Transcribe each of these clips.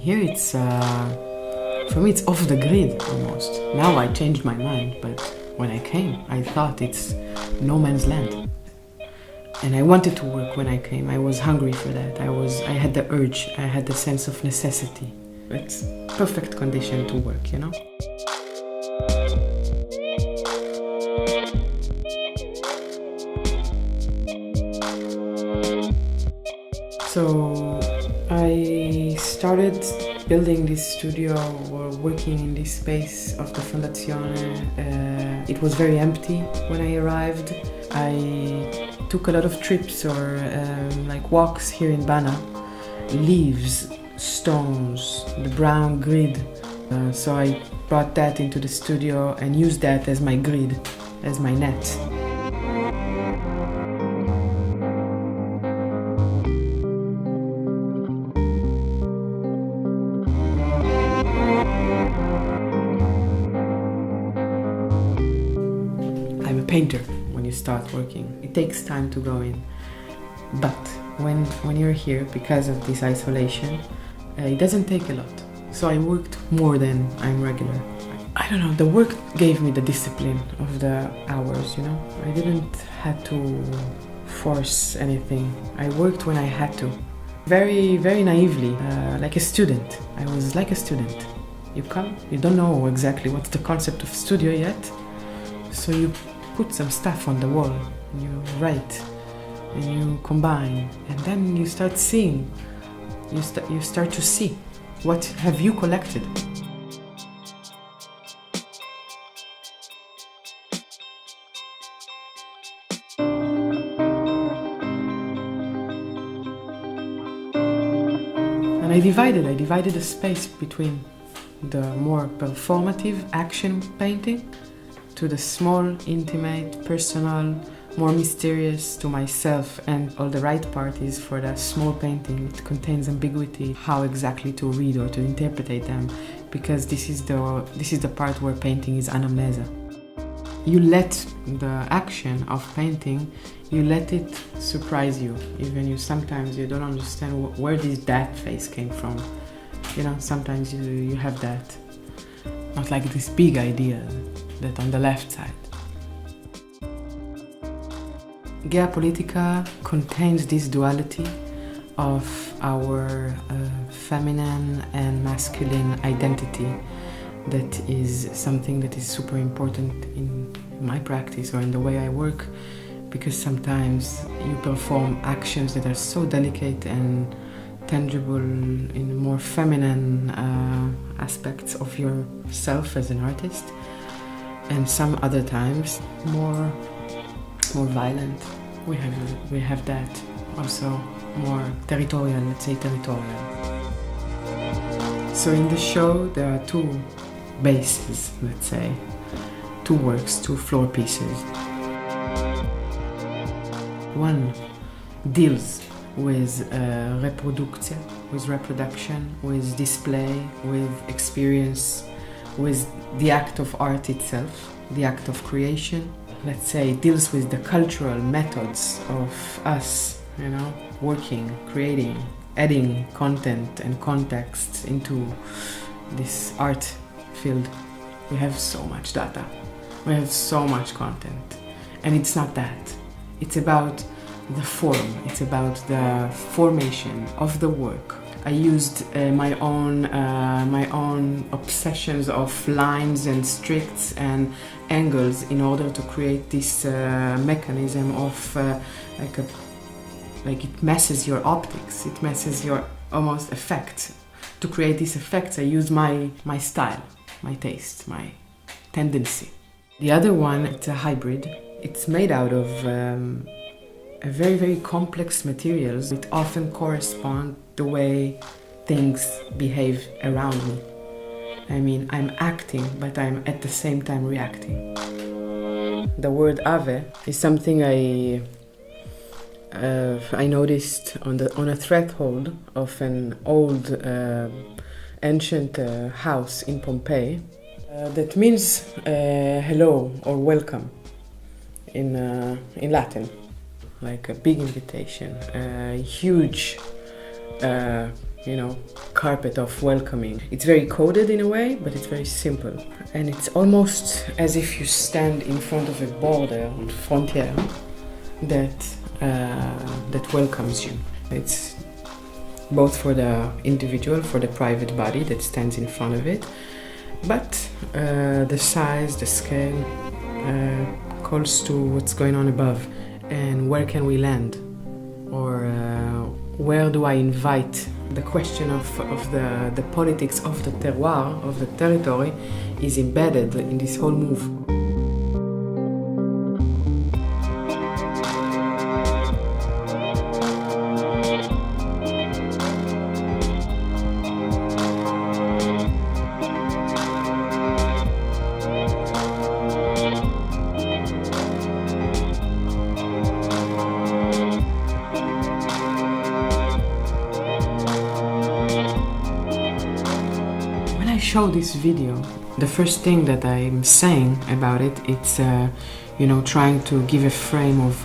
Here it's, for me it's off the grid almost. Now I changed my mind, but when I came, I thought it's no man's land. And I wanted to work when I came. I was hungry for that. I had the urge, I had the sense of necessity. It's perfect condition to work, you know? So I started building this studio or working in this space of the Fondazione. It was very empty when I arrived. I took a lot of trips or like walks here in Banna. Leaves, stones, the brown grid. So I brought that into the studio and used that as my grid, as my net. I'm a painter when you start working. It takes time to go in. But when you're here, because of this isolation, it doesn't take a lot. So I worked more than I'm regular. I don't know, the work gave me the discipline of the hours, you know? I didn't have to force anything. I worked when I had to. Very, very naively, like a student. I was like a student. You come, you don't know exactly what's the concept of studio yet, so you put some stuff on the wall, and you write, and you combine, and then you start seeing. You start to see what have you collected. And I divided the space between the more performative action painting to the small, intimate, personal, more mysterious to myself, and all the right part is for the small painting. It contains ambiguity, how exactly to read or to interpret them, because this is the part where painting is anamnesa. You let the action of painting, you let it surprise you. Even sometimes you don't understand where that face came from. You know, sometimes you have that, not like this big idea that on the left side. Geopolitica contains this duality of our feminine and masculine identity that is something that is super important in my practice or in the way I work, because sometimes you perform actions that are so delicate and tangible in more feminine aspects of yourself as an artist, and some other times more violent. We have that also more territorial, let's say territorial. So in the show there are two bases, let's say, two works, two floor pieces. One deals with reproduction, with display, with experience, with the act of art itself, the act of creation. Let's say deals with the cultural methods of us, you know, working, creating, adding content and context into this art field. We have so much data, we have so much content, and it's not that. It's about the form, it's about the formation of the work. I used my own obsessions of lines and streaks and angles in order to create this mechanism of like it messes your optics, it messes your almost effect. To create these effects, I use my style, my taste, my tendency. The other one, it's a hybrid. It's made out of very, very complex materials. It often corresponds the way things behave around me. I mean, I'm acting, but I'm at the same time reacting. The word Ave is something I noticed on a threshold of an old ancient house in Pompeii. That means hello or welcome in Latin, like a big invitation, a huge, carpet of welcoming. It's very coded in a way, but it's very simple. And it's almost as if you stand in front of a border, a frontier, that welcomes you. It's both for the individual, for the private body that stands in front of it, but the size, the scale calls to what's going on above, and where can we land, or where do I invite. The question of the politics of the terroir, of the territory, is embedded in this whole move. Show this video, the first thing that I'm saying about it, it's trying to give a frame of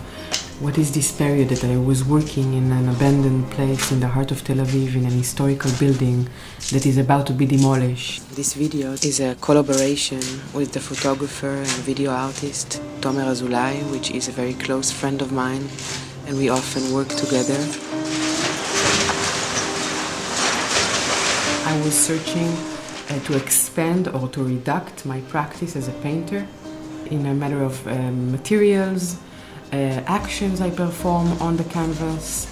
what is this period that I was working in an abandoned place in the heart of Tel Aviv, in an historical building that is about to be demolished. This video is a collaboration with the photographer and video artist Tomer Azulai, which is a very close friend of mine, and we often work together. I was searching to expand or to reduct my practice as a painter in a matter of materials, actions I perform on the canvas,